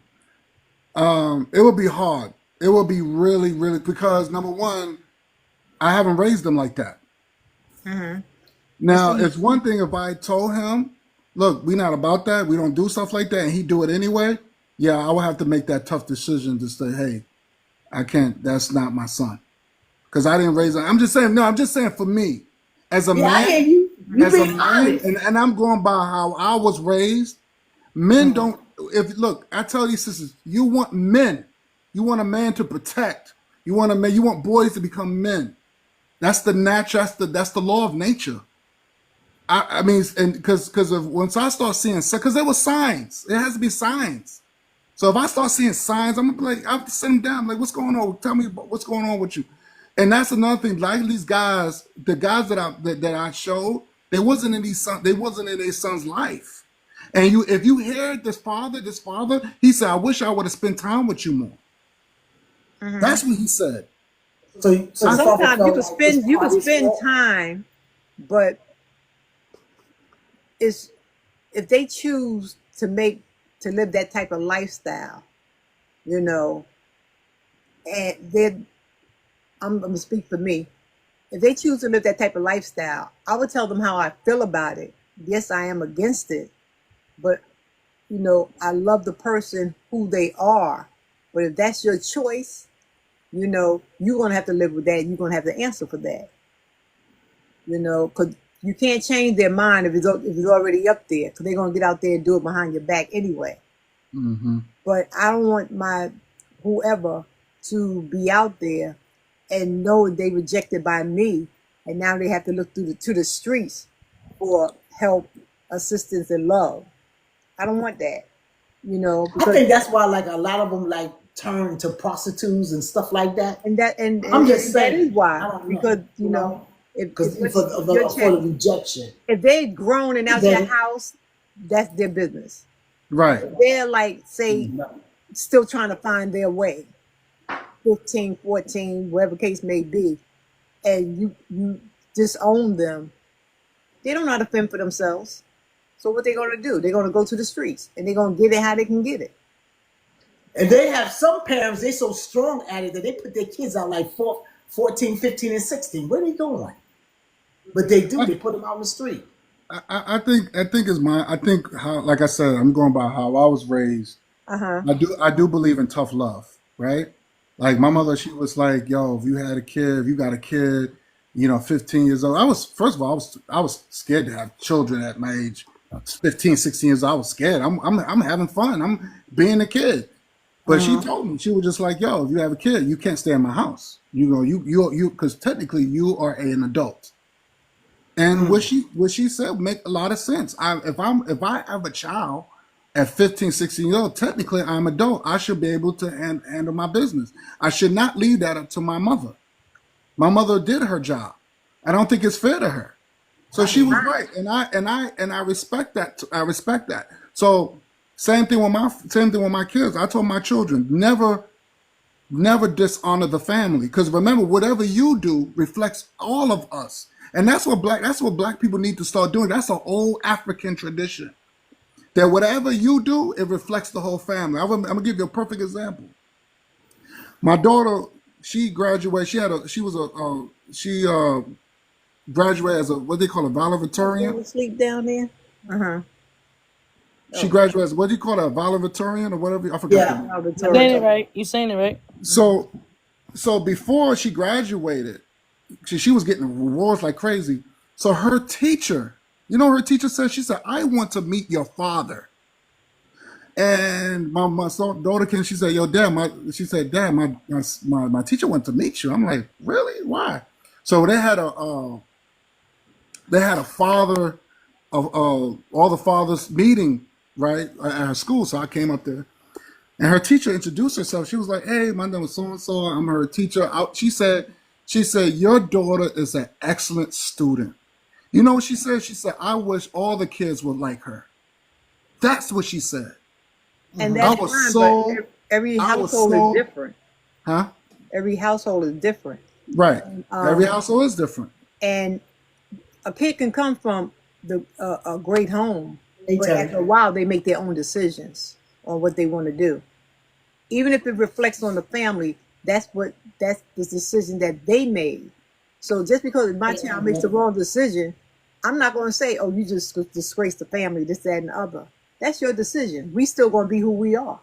It would be hard. It would be really, really because number one, I haven't raised him like that. Hmm. Now, See, it's one thing if I told him, look, we're not about that. We don't do stuff like that. And he do it anyway. Yeah, I would have to make that tough decision to say, hey, I can't, that's not my son. Because I didn't raise him. I'm just saying, no, I'm just saying for me, as a yeah, I hear man, you. You as a being man, honest. and I'm going by how I was raised, men don't, if, look, I tell these sisters, you want men. You want a man to protect. You want a man, you want boys to become men. That's the natural, that's the law of nature. I mean, and because of once I start seeing, because there were signs, it has to be signs. So if I start seeing signs, I'm gonna be like, I have to sit them down. I'm like, what's going on? Tell me what's going on with you. And that's another thing. Like these guys, the guys that I showed, they wasn't in they wasn't in their son's life. And if you hear this father, he said, I wish I would have spent time with you more. Hmm. That's what he said. So the father Sometimes felt like it's you part can of his spend fault. time, but it's if they choose to live that type of lifestyle, you know, and then I'm gonna speak for me. If they choose to live that type of lifestyle, I would tell them how I feel about it. Yes, I am against it, but you know, I love the person who they are. But if that's your choice, you know, you're gonna have to live with that. You're gonna have to answer for that. You know, because you can't change their mind if it's already up there. Because they're gonna get out there and do it behind your back anyway. Hmm. But I don't want my whoever to be out there and know they rejected by me, and now they have to look to the streets for help, assistance, and love. I don't want that, you know, I because think that's why like a lot of them like turn to prostitutes and stuff like that. and that I'm just and that is saying. why I don't know. because you You know know, if because what's for your the child, rejection. if they grown and out your Then house, that's their business. Right. They're like say no. still trying to find their way, 15, 14, whatever case may be, and you disown them. They don't know how to fend for themselves. So what they're gonna do? They're gonna go to the streets and they're gonna get it how they can get it. And they have some parents, they so strong at it that they put their kids out like 14, 15, and 16. Where they going? But they do. I, They put them out in the street. I think it's my I think how like I said I'm going by how I was raised. Uh-huh. I do believe in tough love, right? Like my mother, she was like, "Yo, if you got a kid, 15 years old. First of all, I was scared to have children at my age. 15, 16 years old, I was scared. I'm having fun. I'm being a kid. But she told me, she was just like, yo, if you have a kid, you can't stay in my house. Because technically you are an adult. And what she said make a lot of sense. If I have a child at 15, 16 years old, technically I'm adult. I should be able to handle my business. I should not leave that up to my mother. My mother did her job. I don't think it's fair to her. So she was right, and I respect that. I respect that. So same thing with my kids. I told my children never dishonor the family, because remember, whatever you do reflects all of us, and that's what black people need to start doing. That's an old African tradition. That whatever you do, it reflects the whole family. I'm gonna give you a perfect example. My daughter, she graduated. She graduated as a, what they call, a valedictorian. Sleep down there. Uh-huh. She graduated as, what do you call that, a valedictorian or whatever? I forgot. Yeah. You saying it right. You saying it right. So before she graduated, she was getting rewards like crazy. So her teacher, her teacher said, she said, I want to meet your father. And my daughter came, she said, yo, Dad, my teacher wanted to meet you. I'm like, really? Why? So they had a father of all the fathers meeting, right, at her school. So I came up there, and her teacher introduced herself. She was like, hey, my name is so and so. I'm her teacher. She said, your daughter is an excellent student. You know what she said? She said, I wish all the kids would like her. That's what she said. And I that's was fine, so, but every I was household so, is different. huh? Every household is different. Right. Every household is different. And a kid can come from a great home, They but tell after a you. while they make their own decisions on what they want to do. Even if it reflects on the family, that's the decision that they made. So just because my child makes the wrong decision, I'm not going to say, oh, you just disgrace the family, this, that, and the other. That's your decision. We still going to be who we are.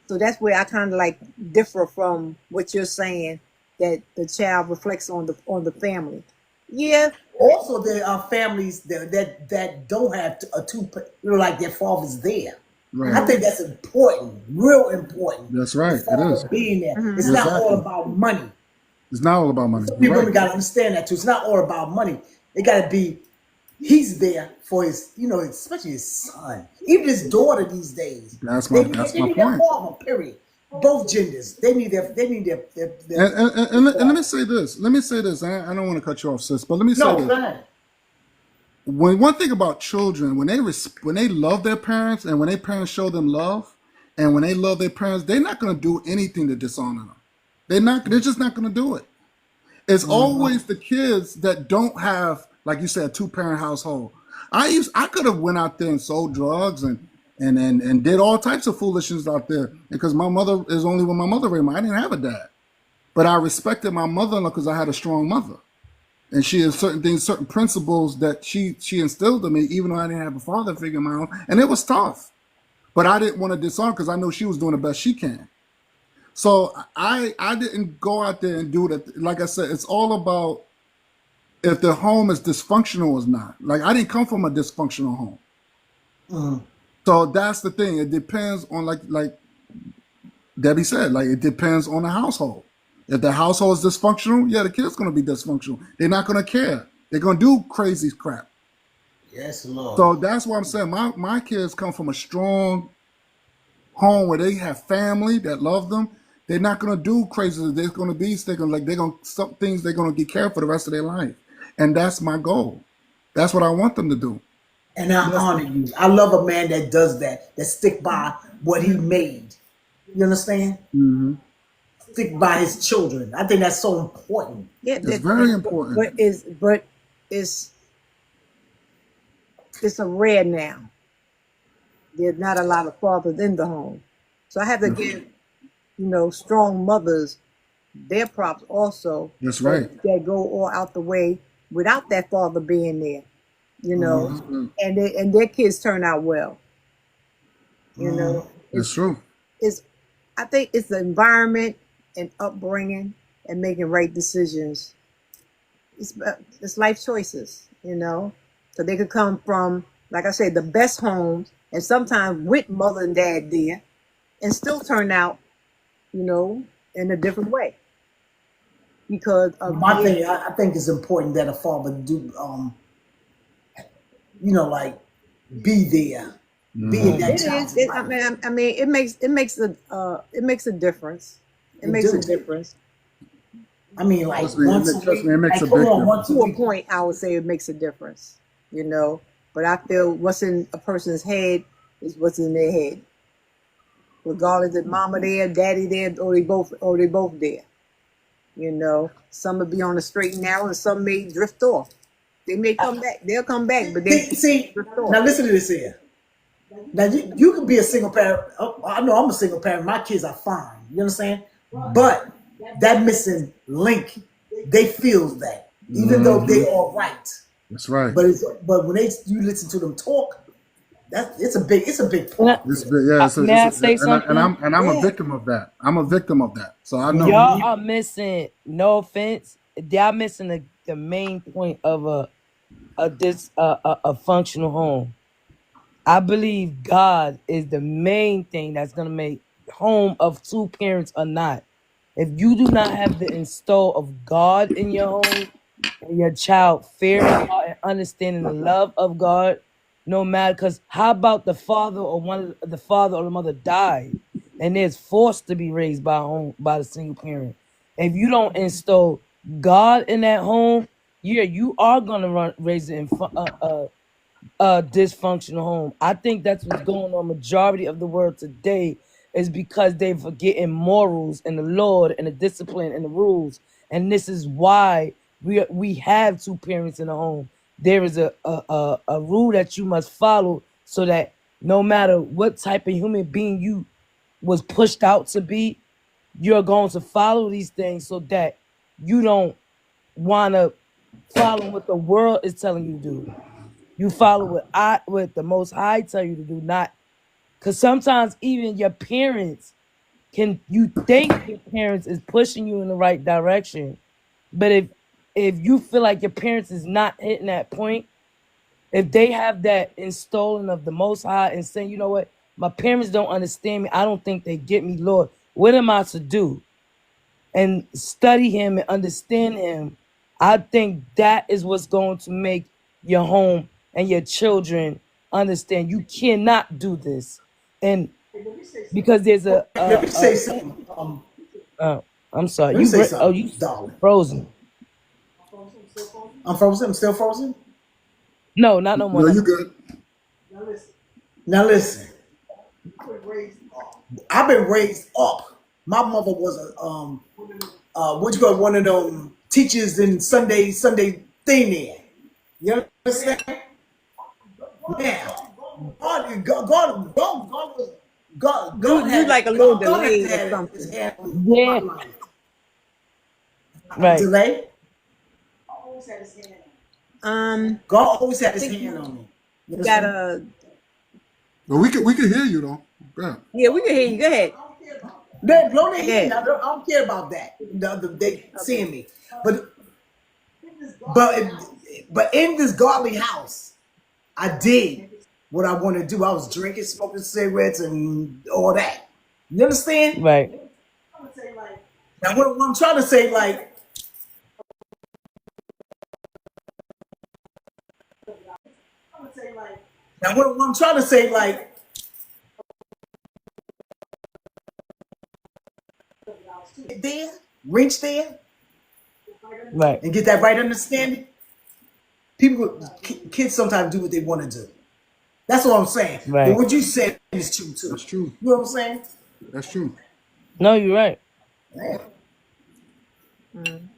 So that's where I kind of like differ from what you're saying, that the child reflects on the family. Yeah. Also, there are families that don't have like their father's there. Right. I think that's important, real important. That's right. The father It is. being there. It's not all Exactly. about money. It's not all about money. Some You're people right. got to understand that too. It's not all about money. It got to be, he's there for his, especially his son, even his daughter these days. That's They my need their point. father. Period. Both genders. They need their. And let me say this. Let me say this. I don't want to cut you off, sis, but let me say No, this. fine. One thing about children, when they love their parents, and when their parents show them love, and when they love their parents, they're not going to do anything to dishonor them. They're just not going to do it. It's always the kids that don't have, like you said, a 2-parent household. I could have went out there and sold drugs and did all types of foolishness out there, because my mother is only when my mother raised me. I didn't have a dad, but I respected my mother-in-law because I had a strong mother. And she has certain things, certain principles that she instilled in me, even though I didn't have a father figure of my own. And it was tough. But I didn't want to dishonor, because I know she was doing the best she can. So I didn't go out there and do that. Like I said, it's all about if the home is dysfunctional or not. Like, I didn't come from a dysfunctional home. So that's the thing. It depends on, like Debbie said, like, it depends on the household. If the household is dysfunctional, yeah, the kid's going to be dysfunctional. They're not going to care. They're going to do crazy crap. Yes, Lord. So that's what I'm saying. My kids come from a strong home where they have family that love them. They're not going to do crazy. They're going to be sticking, like, some things they're going to get care for the rest of their life. And that's my goal. That's what I want them to do. And I honor you. I love a man that does that stick by what he made. You understand? Mm-hmm. Stick by his children. I think that's so important. Yeah, It's very important. But it's a rare now. There's not a lot of fathers in the home, so I have to give strong mothers their props also. That's right. That go all out the way without that father being there, and their kids turn out well. It's true. I think it's the environment and upbringing and making right decisions it's life choices, you know. So they could come from, like I said, the best homes, and sometimes with mother and dad there, and still turn out, you know, in a different way because of My thing, I think it's important that a father do, like be there, be in that it is. child's It, life. I mean, it makes a difference. It It makes a do. difference. I mean, like Trust me, once a trust week. me, it makes Like, a hold big on, difference. once a To a week. point, I would say it makes a difference, you know. But I feel what's in a person's head is what's in their head, regardless if mama there, daddy there, or they both there. You know, some will be on the straight and narrow, and some may drift off. They may come back. They'll come back, but they See, drift now off. listen to this here. Now you could be a single parent. Oh, I know I'm a single parent. My kids are fine. You understand? But that missing link, they feel that, even though they are right. That's right. But when you listen to them talk, it's a big Can I, part It's there. big, yeah. may I say something? I'm a Yeah. victim of that. I'm a victim of that. So I know. Y'all are missing. No offense, y'all missing the main point of a functional home. I believe God is the main thing that's gonna make home of two parents or not. If you do not have the install of God in your home and your child fearing God and understanding the love of God, no matter, because how about the father or the father or the mother died and is forced to be raised by the single parent. If you don't install God in that home, yeah, you are gonna raise it in a dysfunctional home. I think that's what's going on. Majority of the world today is because they're forgetting morals and the Lord and the discipline and the rules. And this is why we have two parents in the home. There is a rule that you must follow so that no matter what type of human being you was pushed out to be, you're going to follow these things so that you don't want to follow what the world is telling you to do. You follow what the Most High tell you to do, not because sometimes even your parents you think your parents is pushing you in the right direction, but if you feel like your parents is not hitting that point, if they have that installing of the Most High and saying, you know what, my parents don't understand me, I don't think they get me, Lord, what am I to do? And study Him and understand Him. I think that is what's going to make your home and your children understand you cannot do this. And because there's Let me say something. I'm sorry, Let me say you something, darling. frozen. I'm frozen. I'm still frozen. No, not no more. No, Not you no more. good. Now listen. I've been raised up. My mother was what you call one of them teachers in Sunday thing there. You understand? Now, God You had like a little God has delayed or had His something. hand on my Yeah, life. right. Delay. God always I had His think hand on me. You you got understand? a. But we could hear you though. Yeah. Yeah, we can hear you. Go ahead. Blow their hand. Yeah. I don't care about that. They Okay. seeing me, but but but in this godly house, I did what I wanted to do. I was drinking, smoking cigarettes, and all that. You understand? Right. Now, what I'm trying to say, like, now what I'm trying to say, like, there, reach there, Right. and get that right understanding. Kids sometimes do what they want to do. That's what I'm saying. But Right. what you said is true too. That's true. You know what I'm saying? That's true. No, you're right. Man,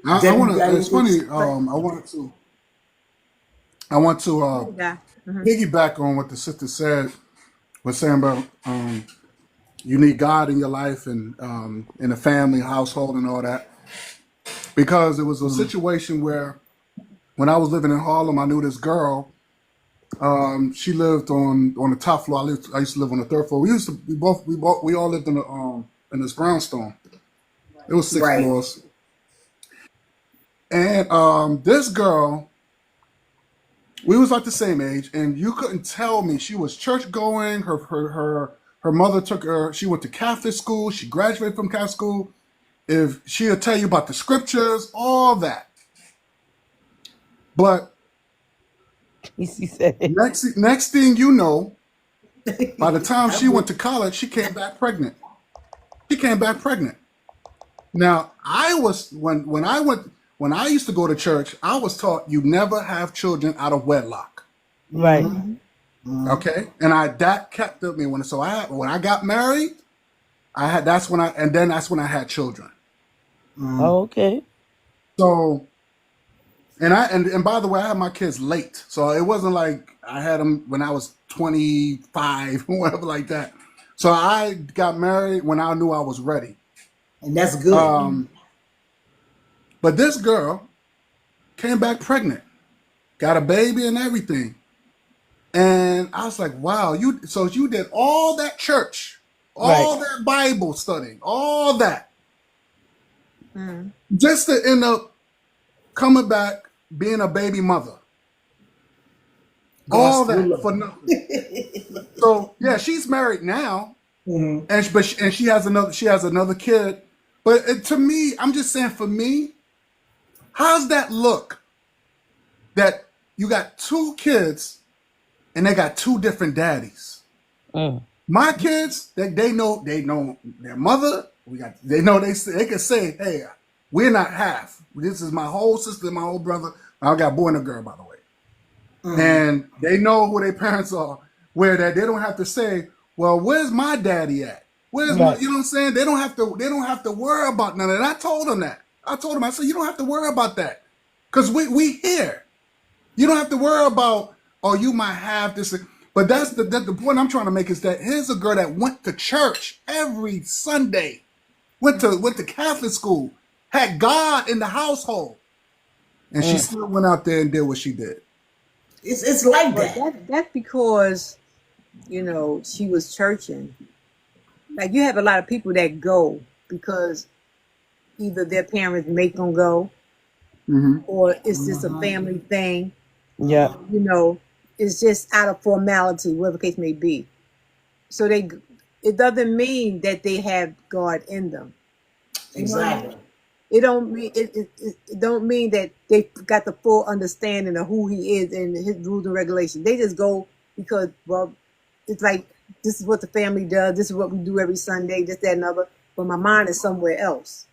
I Debbie, you want got to. It's anything to funny. say? I want to Yeah. piggyback on what the sister said. Was saying about you need God in your life and in a family, household, and all that. Because it was a situation where when I was living in Harlem, I knew this girl. She lived on the top floor. I used to live on the third floor. We all lived in this brownstone. It was six Right. floors. And this girl, we was like the same age, and you couldn't tell me she was church going. Her mother took her. She went to Catholic school. She graduated from Catholic school. If she'll tell you about the scriptures, all that. But He said it. next thing you know, by the time she went to college, she came back pregnant. She came back pregnant. Now, I was when I used to go to church, I was taught you never have children out of wedlock. Right. Okay, and that kept with me when I got married, that's when I had children. Oh, okay. So, and by the way, I had my kids late, so it wasn't like I had them when I was 25 or whatever like that. So I got married when I knew I was ready. And that's good. But this girl came back pregnant, got a baby and everything. And I was like, wow, you did all that church, all that Bible studying, all that, just to end up coming back being a baby mother. All that for nothing. So yeah, she's married now, and she has another kid. But to me, I'm just saying, for me, how's that look? That you got two kids, and they got two different daddies. My kids, they know their mother. They can say, hey, we're not half. This is my whole sister, my whole brother. I got a boy and a girl, by the way. And they know who their parents are. Where that they don't have to say, well, where's my daddy at? Where's my, you know what I'm saying? They don't have to worry about none of that. I told them that. I said, you don't have to worry about that. Because we here. You don't have to worry about, oh, you might have this. But that's the point I'm trying to make, is that here's a girl that went to church every Sunday, went to Catholic school, had God in the household, and she still went out there and did what she did. It's like But that. that's because, she was churching. Like, you have a lot of people that go because either their parents make them go, or it's just a family thing. Yeah. It's just out of formality, whatever the case may be. So it doesn't mean that they have God in them. Exactly. It don't mean that they got the full understanding of who He is and His rules and regulations. They just go because, well, it's like, this is what the family does. This is what we do every Sunday. This, that, and other. But my mind is somewhere else.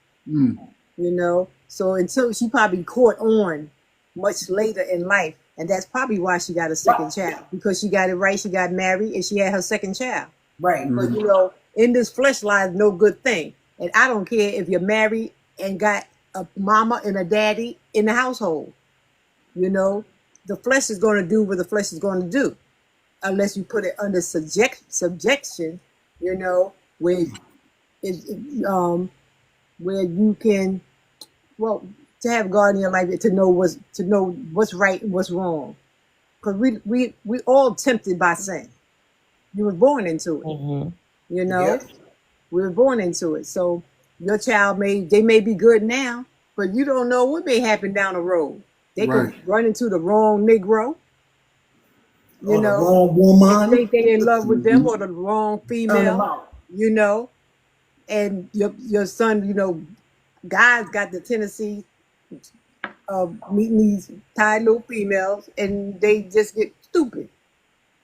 So until she probably caught on much later in life, and that's probably why she got a second child, because she got it right. She got married and she had her second child. Right. But in this flesh lies no good thing. And I don't care if you're married and got a mama and a daddy in the household. The flesh is going to do what the flesh is going to do, unless you put it under subjection. Where where you can, well, to have God in your life, to know what's right and what's wrong, because we all tempted by sin. You were born into it. Yep. We were born into it. So your child they may be good now, but you don't know what may happen down the road. They could run into the wrong Negro. Or the wrong woman. Think they in love with them, or the wrong female. And your son, God's got the tendency of meeting these tired little females, and they just get stupid.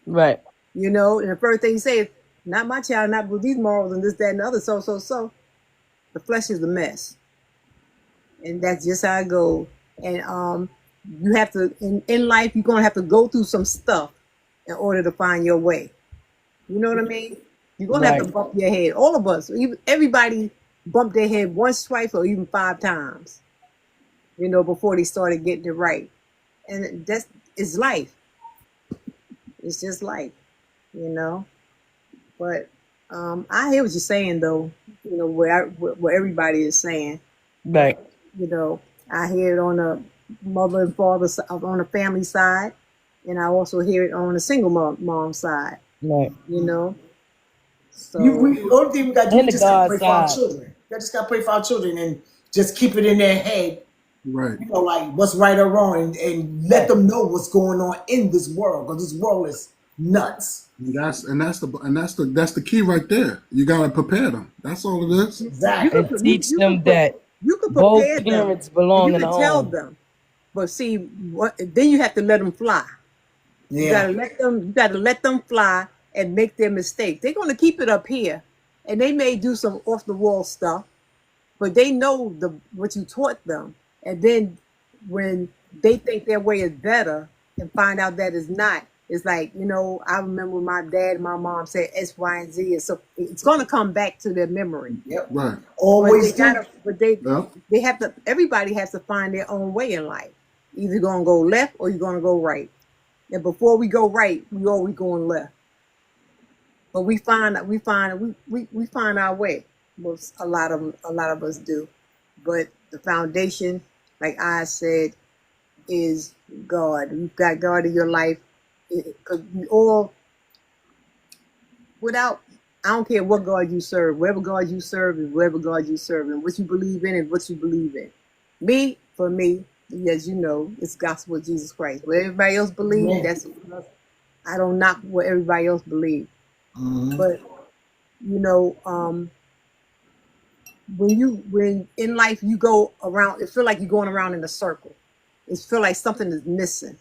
Right. And the first thing you say is, not my child, not with these morals and this, that, and the other. So. The flesh is a mess. And that's just how it goes. And you have to, in life, you're going to have to go through some stuff in order to find your way. You know what I mean? You're going to have to bump your head. All of us, everybody bumped their head once, twice, or even 5 times, before they started getting it right. And it's life. It's just life, But I hear what you're saying, though, what everybody is saying. Right. I hear it on the mother and father, on the family side, and I also hear it on the single mom side. Right. So The only thing we got to do And is the just gotta God pray for our side. children. We just got to pray for our children and just keep it in their head Right. you know, like what's right or wrong, and let them know what's going on in this world, because this world is nuts. That's the key right there. You gotta prepare them. That's all it is. You Exactly. And teach them could that you could both prepare them, parents and belong you in the could tell home. them. But see, what then you have to let them fly. You Yeah. gotta let them fly and make their mistake. They're gonna keep it up here, and they may do some off the wall stuff, but they know what you taught them. And then when they think their way is better and find out that it's not, it's like, I remember my dad and my mom said X, Y, and Z, and so it's gonna come back to their memory. Yep. Right. But Always do. Yep. they have to. Everybody has to find their own way in life. Either gonna go left or you're gonna go right. And before we go right, we always going left. But we find our way. Most a lot of us do. But the foundation, like I said, is God. You've got God in your life. Because we all, without, I don't care what God you serve. Whatever God you serve is whatever God you serve, and what you believe in is what you believe in. For me, as you know, it's gospel of Jesus Christ. What everybody else believes, Yeah. I don't knock what everybody else believes. Mhm. But when in life you go around, it feel like you're going around in a circle. It feel like something is missing.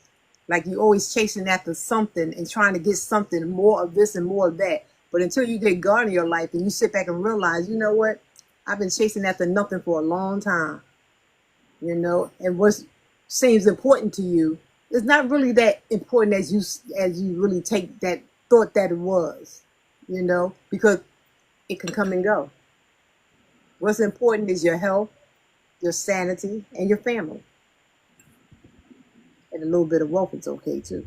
Like you're always chasing after something and trying to get something more of this and more of that. But until you get God in your life and you sit back and realize, you know what? I've been chasing after nothing for a long time. And what seems important to you is not really that important as you really take that thought that it was, because it can come and go. What's important is your health, your sanity, and your family. And a little bit of wealth is okay too.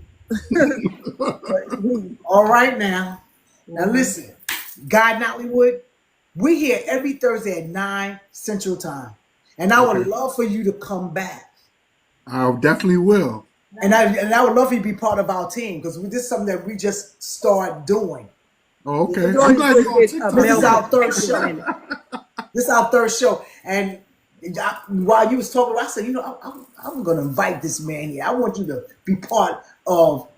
All right now. Now listen, God Nollywood, we here every Thursday at 9 Central Time. And I would Okay. love for you to come back. I definitely will. And I would love for you to be part of our team, because this is something that we just start doing. Oh, okay. You're I'm glad always you're on good, TikTok. This is our Melvin. third Thank you, show. Brandon. This is our third show. And while you was talking, I said, I'm going to invite this man here. I want you to be part of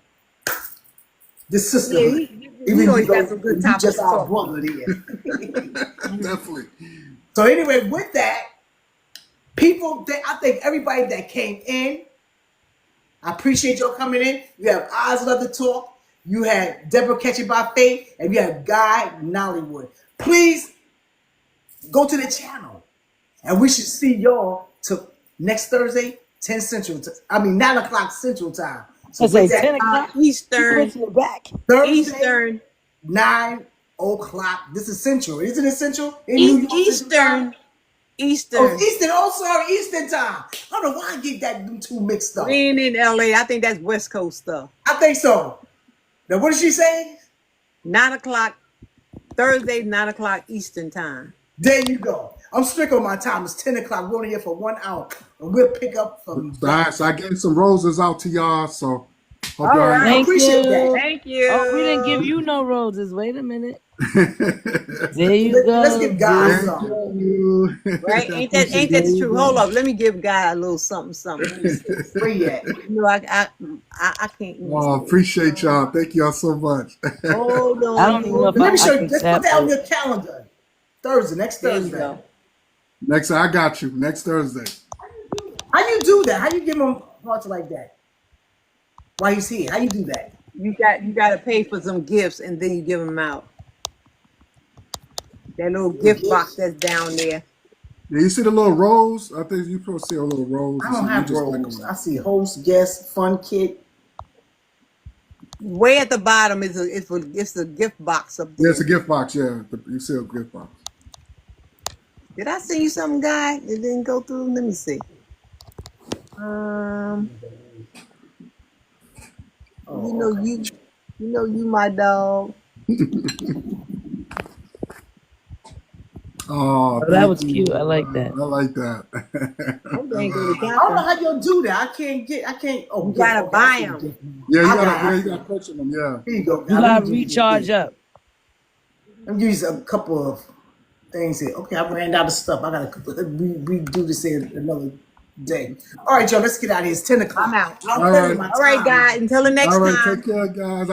this Yeah, sisterhood. he Even always though got some good you topics just to our talk about. brother there. Definitely. So anyway, with that, I think everybody that came in, I appreciate y'all coming in. You have Oz Love to Talk. You had Deborah Catching by Faith, and you have Guy Nollywood. Please go to the channel, and we should see y'all to next Thursday, 9 o'clock Central Time. So I say with 10 that, o'clock. You Eastern, pushing it back. Thursday, Eastern, 9 o'clock. This is Central. Isn't it Central? In New York Central Time? Oh, it's Eastern. Eastern. Oh, sorry, Eastern Time. I don't know why I get them two mixed up. We ain't in LA. I think that's West Coast stuff. I think so. Now, what did she say? 9 o'clock, Thursday, 9 o'clock Eastern time. There you go. I'm strict on my time. It's 10 o'clock. We're only here for 1 hour. And we'll pick up from that. So I gave some roses out to y'all. So hope All y'all right. I Thank appreciate you. that. Thank you. Oh, we didn't give you no roses. Wait a minute. There you Let's go. give God There some. you. Right? I Ain't that appreciate there the you truth? go. Hold up. Let me give God a little something, something. Let me see. Where you at? I can't. Oh, appreciate y'all. Thank y'all so much. Hold on. I don't even know if Let me show I you. can Let's put tap that on it. your calendar. Next There you Thursday. go. Next, I got you. Next Thursday. How you do that? How you give him hearts like that? While he's here, how you do that? You got to pay for some gifts and then you give them out. That little gift box that's down there. Yeah, you see the little rose? I think you probably see a little rose. I don't You have just click roles. on I it. see host, guest, fun kit. Way at the bottom is it's a gift box up Yeah, there. it's a gift box. Yeah, you see a gift box. Did I send you something, guy? It didn't go through. Let me see. Oh, okay. You my dog. Oh, Oh, that thank was you. cute. I like that. I like that. I'm going to go to I don't know Captain. how y'all do that. I can't. Oh, You gotta okay, buy I see the 'em. gift now. Yeah, I you got gotta purchase them. Yeah. Here you go. You Now, let gotta me give you recharge this. up. Let me use a couple of things here. Okay, I ran out of stuff. I gotta redo this here another day. All right, y'all, let's get out of here. It's 10 o'clock. I'm out. I'm All clearing right. my All right, time. guys. Until the next All right. time. Take care, guys.